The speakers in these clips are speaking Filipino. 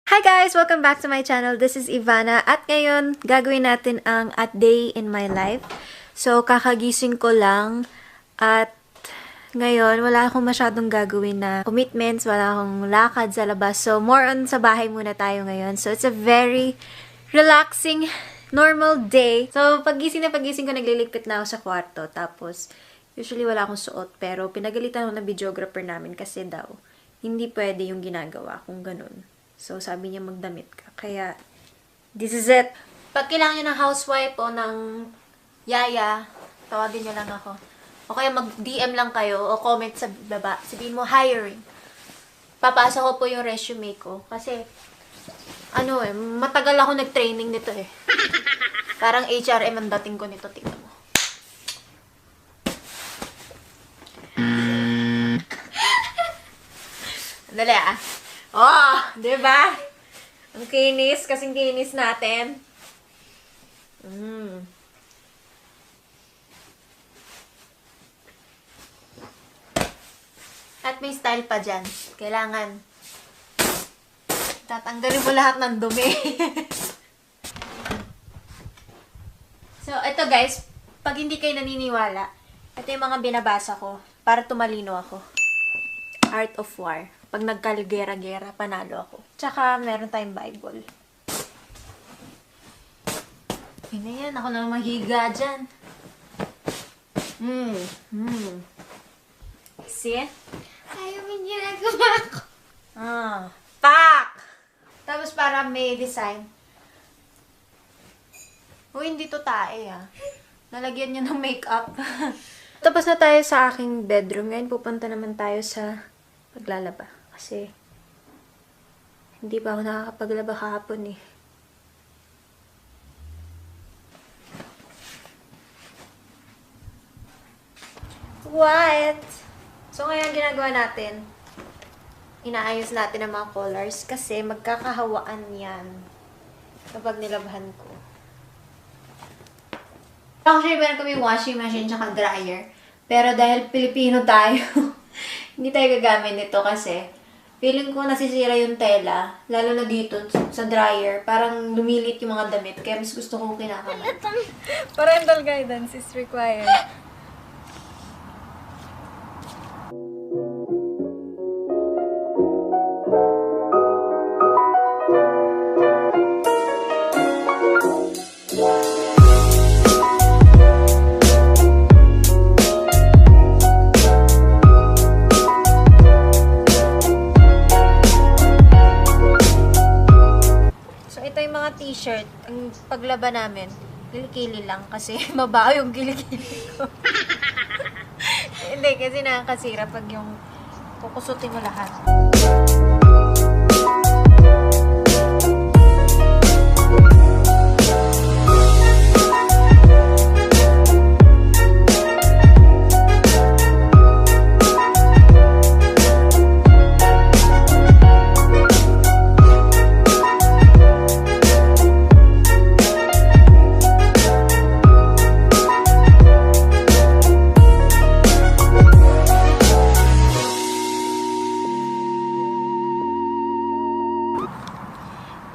Hi guys! Welcome back to my channel. This is Ivana at ngayon gagawin natin ang A Day in My Life. So kakagising ko lang at ngayon wala akong masyadong gagawin na commitments, wala akong lakad sa labas. So more on sa bahay muna tayo ngayon. So it's a very relaxing, normal day. So pagising ko nagliligpit na ako sa kwarto. Tapos usually wala akong suot pero pinagalitan ako ng videographer namin kasi daw hindi pwede yung ginagawa kung ganun. So, sabi niya magdamit ka. Kaya, this is it. Pag kailangan nyo ng housewife o ng yaya, tawagin nyo lang ako. O kaya mag-DM lang kayo o comment sa baba. Sabihin mo, hiring. Papasa ko po yung resume ko. Kasi, matagal ako nag-training nito eh. Parang HRM ang dating ko nito. Tingnan mo. Dali ah. Oh, di ba? Ang kinis, kasing kinis natin. At may style pa dyan. Kailangan tatanggalin mo lahat ng dumi. So, ito guys, pag hindi kayo naniniwala, ito yung mga binabasa ko para tumalino ako. Art of War. Pag nagkaligera-gera, panalo ako. Tsaka, meron tayong Bible. Yun na yan. Ako na mahiga dyan. See? Ayaw mo ginagawa ko. Pak! Tapos para may design. Hindi to tae Nalagyan niya ng makeup. Tapos na tayo sa aking bedroom. Ngayon pupunta naman tayo sa paglalaba. Kasi, hindi pa ako nakakapaglaba kahapon eh. What? So, ngayon ginagawa natin, inaayos natin ang mga colors kasi magkakahawaan yan kapag nilabahan ko. Actually, meron kami washing machine tsaka dryer. Pero dahil Pilipino tayo, hindi tayo gagamit nito kasi feeling ko nasisira yung tela, lalo na dito sa dryer. Parang lumilit yung mga damit, kaya mas gusto kong kinakamay. Parental guidance is required. T-shirt, ang paglaba namin, kilikili lang kasi mabaho yung kilikili ko. Hindi, kasi nakakasira pag yung kukusutin mo lahat.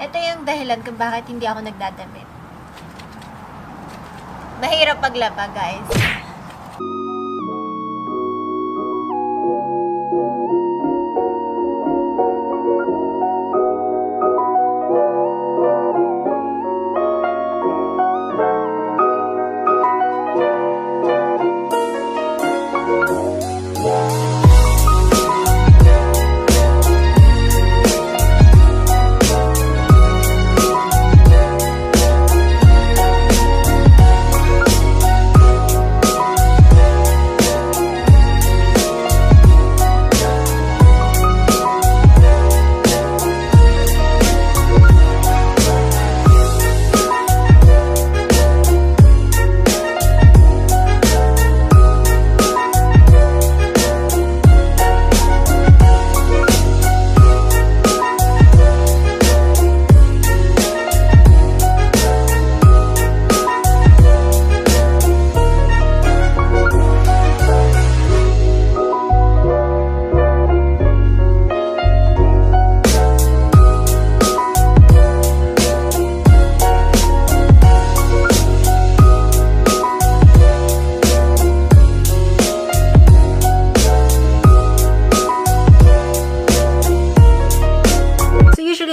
Ito yung dahilan kung bakit hindi ako nagdadamit. Mahirap paglaba, guys.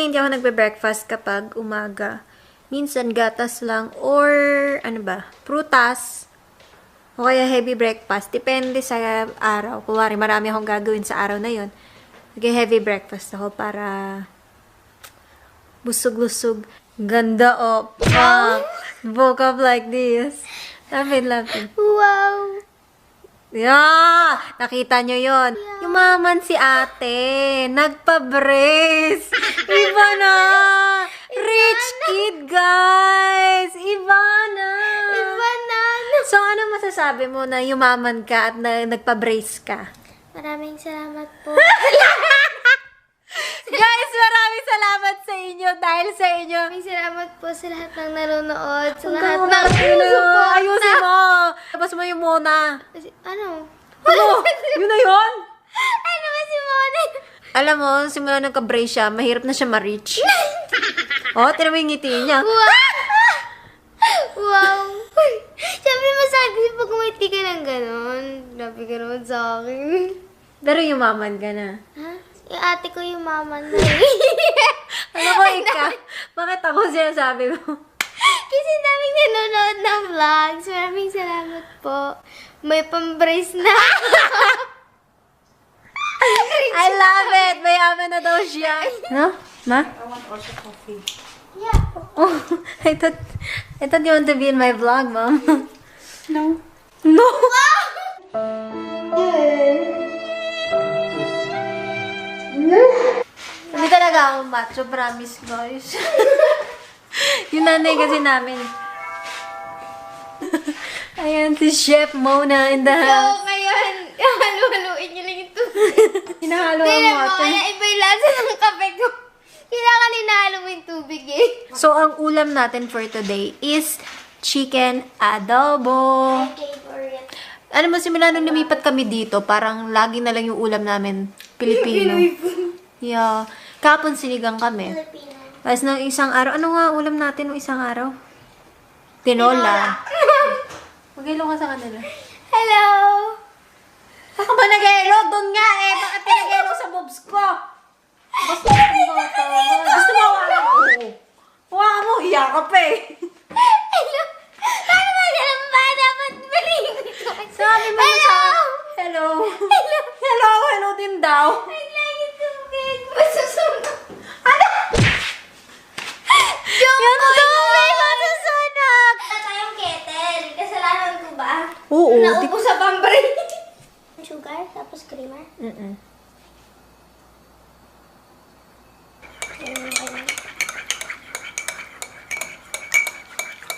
Usually, hindi ako nagbe-breakfast kapag umaga. Minsan, gatas lang or, prutas. O kaya heavy breakfast. Depende sa araw. Kunwari, marami akong gagawin sa araw na yon. Heavy breakfast ako para busog-lusog. Ganda oh. Woke up like this. Lapit. Wow! Yeah! Nakita nyo yon. Yumaman si ate. Nagpa-brace. Iba na! Rich kid, guys! Iba na! So, ano masasabi mo na yumaman ka at nagpa-brace ka? Maraming salamat po. Guys, maraming salamat sa inyo dahil sa inyo. Maraming salamat po sa lahat ng nanonood. Sa Hanggang lahat ng natin support. ayusin mo. Tapos mo yung muna. Ano? Ano? Yun na yun? Ano ba si Mona? Alam mo, simula nagka-brace siya, mahirap na siya ma-reach. Oh, tinan mo yung ngiti niya. Wow! Siyempre masakit kasi pag umiti ka ng ganon. Grabe ka naman sa akin. Pero yumaman ka na. Ha? Yung ate ko yung mama na Ano ko ikaw? Bakit ako sinasabi mo? Kasi daming nanonood ng vlogs. Maraming salamat po. May pambrace na. I love it! Mayaman na daw siya. No? Ma? I want also coffee. Yeah. Oh, I thought you want to be in my vlog, Mom. No. No! Hindi talaga ako macho, promise, guys. Yung nanay kasi namin. Ayan, si Chef Mona in the So, house. ngayon, halu-haluin niyo lang yung tubig. Hinahalo Tingnan ang mo, water. kaya iba yung lasa ng kape ko. Kailangan hinahalo mo yung tubig eh. So, ang ulam natin for today is chicken adobo. Favorite. Ano mo, simula nung lumipat kami dito, parang lagi na lang yung ulam namin, Pilipino. Yeah. Kapon sinigang kami. Filipino. Tapos nung isang araw, ano nga ulam natin nung isang araw? Tinola. Mag-hello ka sa kanila. Hello! Ako ba nag-hello? Doon nga eh. Bakit ka nag-hello sa boobs ko? Gusto mo kung bata. Gusto mo hawakan mo? Oo. Hawakan mo, iyak ka pa eh. Hello! Paano ba ganun ba? Dapat balikin ko. Sabi mo Hello! sa hello. Hello! Hello din daw. I'd like it tubig. Masusunog. Ano? Yung tubig masusunog! Wala tayong kettle. Kasalanan ko ba? Oo. Naupo sa pambray. Sugar, tapos creamer. Mm-mm.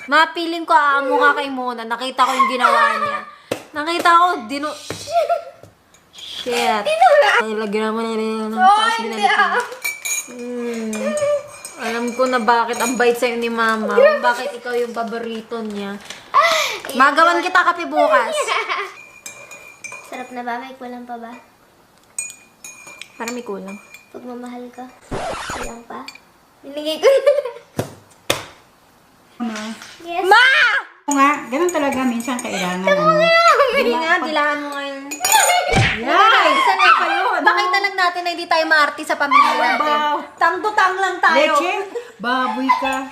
Mapiling ko aamo ka kay Mona. Nakita ko yung ginawa niya. Nakita ko, Shit. Ay, lagyan naman nila ng tapos binalik niya. Alam ko na bakit ang bait sa'yo ni Mama. Bakit ikaw yung paborito niya. Magawan kita kape bukas. Sarap na ba? May kulang pa ba? Para may kulang. Pagmamahal ka. Kulang pa? Binigay ko na. Ano? Yes. Ma! Oo nga, ganun talaga minsan kailangan. Hindi nga, dilaan mo ngayon. Yay! Saan na kayo? Bakita lang natin na hindi tayo maarte sa pamilya natin. Wow. Tang-tutang lang tayo. Leche, baboy ka.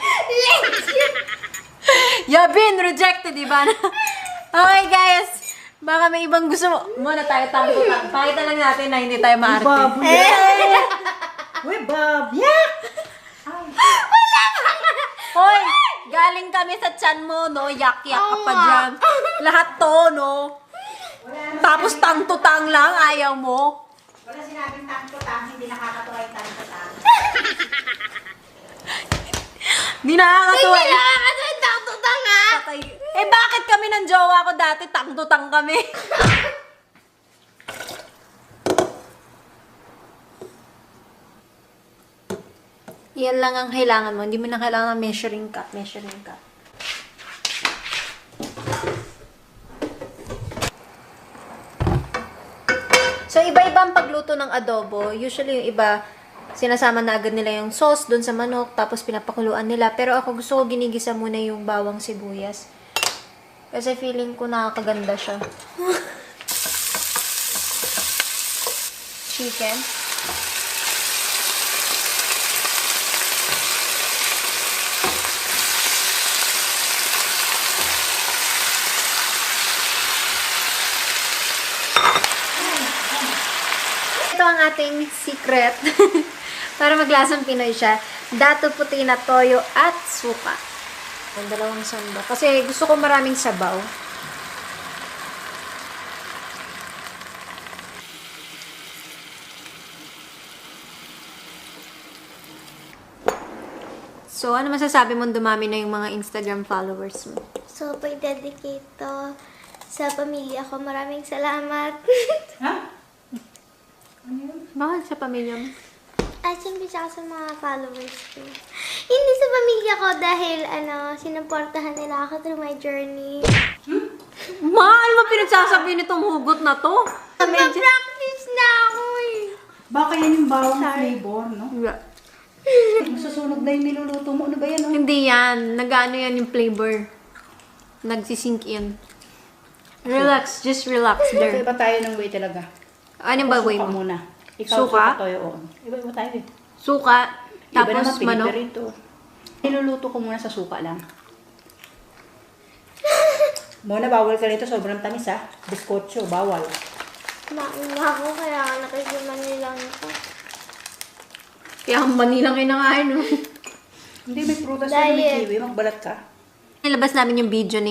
Yabin, rejected, diba? Okay, guys. Baka may ibang gusto mo. Muna tayo tang-tutang. Pakita lang natin na hindi tayo maarte. Baboy. Uy, Bob. Yeah! Hoy! Galing kami sa tiyan mo, no? Yak-yak ka pa dyan. Lahat to, no? Tapos tang-tutang lang, ayaw mo. Wala sinabing tang-tutang, hindi nakakatuwa yung tang-tutang. Hindi nakakatuwa. Kailangan ka sa tang ha? Patay. Eh, bakit kami ng jowa ko dati? Tang-tutang kami. Yan lang ang kailangan mo. Hindi mo na kailangan ng measuring cup. Measuring cup. So, iba-iba ang pagluto ng adobo. Usually, yung iba, sinasama na agad nila yung sauce dun sa manok, tapos pinapakuluan nila. Pero ako gusto ko ginigisa muna yung bawang sibuyas. Kasi feeling ko nakakaganda siya. Chicken. ating secret. Para maglasang Pinoy siya. Dato puti na toyo at suka. Ang dalawang sandok. Kasi gusto ko maraming sabaw. So, ano masasabi mo dumami na yung mga Instagram followers mo? So, pag-dedicate to sa pamilya ko. Maraming salamat. Ha? Bakit sa pamilya mo? At siyempre tsaka sa mga followers ko. Hindi sa pamilya ko dahil, sinuportahan nila ako through my journey. Ma, ano ba pinagsasabi nitong hugot na to? Mag-practice na ako eh. Baka yan yung bawang flavor, no? Yeah. Masusunog na yung niluluto mo. Ano ba yan, no? Hindi yan. Nag-ano yan yung flavor. Nagsisink in. Relax. Just relax there. Iba tayo ng way talaga. Ano ba way Suka mo? muna. Ikaw, Suka? suka toyo. Oo. Iba tayo eh. Suka. Iba Tapos naman manok. piniperito. Niluluto ko muna sa suka lang. Muna, bawal ka rito. Sobrang tamis, ha? Biskotso, bawal. Kumain na ako kaya nakikiman nilang ako. Kaya ang manilang kinakain, no? Hindi, may prutas na may Diet. kiwi. Magbalat ka. Nilabas namin yung video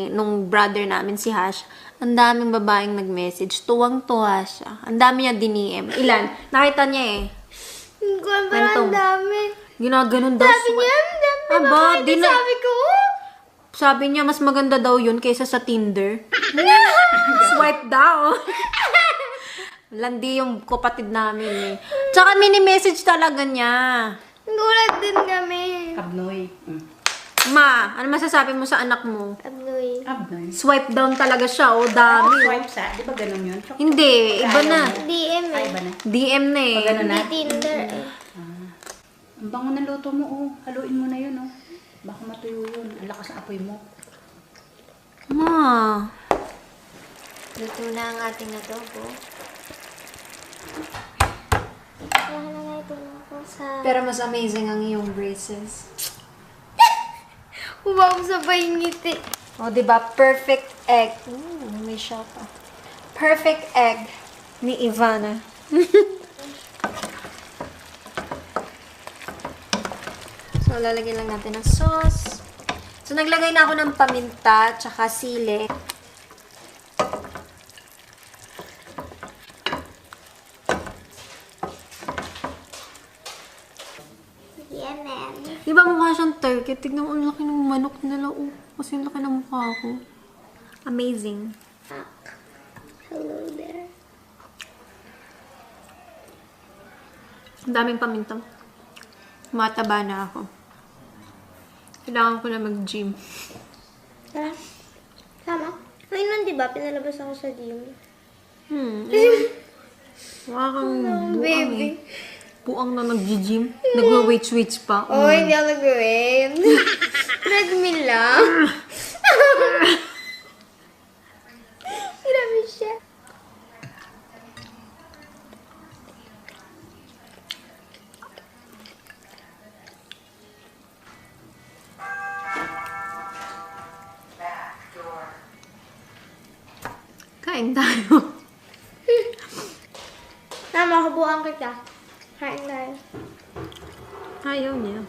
nung brother namin, si Hash. Ang daming babaeng nag-message. Tuwang-tuwa siya. Ang dami niya diniem. Ilan? Nakita niya eh. Hindi ko alam, Ganito. ang dami. Ginaganon daw. Sabi niya, ang dami na Aba, mga di na- sabi ko. "Oh." Sabi niya, mas maganda daw yun kaysa sa Tinder. Swipe daw. Landi yung kapatid namin eh. Tsaka mini-message talaga niya. Gulat din kami. Abnoy. Ma, ano masasabi mo sa anak mo? Abnoy. Abnoy. Swipe down talaga siya, oh, dami. Oh. Swipe sa, di ba ganun yun? Hindi, iba na. DM Ay, eh. iba na. DM na eh. Pag ano na. Hindi Tinder eh. Ang bango ng luto mo, oh. Haluin mo na yun, oh. Baka matuyo yun. Ang lakas ng apoy mo. Ma. Luto na ang ating adobo. Kaya na nga ito ako sa... Pero mas amazing ang iyong braces. Wow, sabay ngiti. O, diba? Perfect egg. Ooh, may shell pa. Perfect egg ni Ivana. So, lalagyan lang natin ng sauce. So, naglagay na ako ng paminta, tsaka sili. Yeah, man. Di ba mukha siyang turkey? Tignan mo, ang laki ng manok nila. Oh, kasi ang laki ng mukha ko. Amazing. Hello there. Ang daming paminta. Mataba na ako. Kailangan ko na mag-gym. Tara. Tama. Ngayon nun, di ba? Pinalabas ako sa gym. Mukha kang buang Baby. eh. Buang na nag-gym. Nagwa-weights pa. Oh, hindi ako nag-win. Treadmill lang. Grabe siya. Kain tayo. Tama, kabuang kita. Kain tayo. Ayaw niya.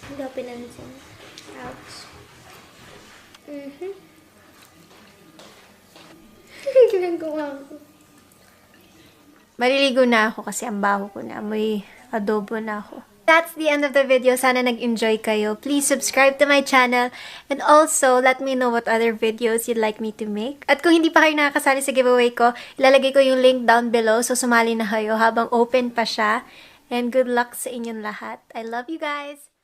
Hindi ako pinansin. Ouch. Ginagawa ko. Maliligo na ako kasi ang baho ko na. May adobo na ako. That's the end of the video. Sana nag-enjoy kayo. Please subscribe to my channel and also let me know what other videos you'd like me to make. At kung hindi pa kayo nakakasali sa giveaway ko, ilalagay ko yung link down below so sumali na kayo habang open pa siya. And good luck sa inyong lahat. I love you guys!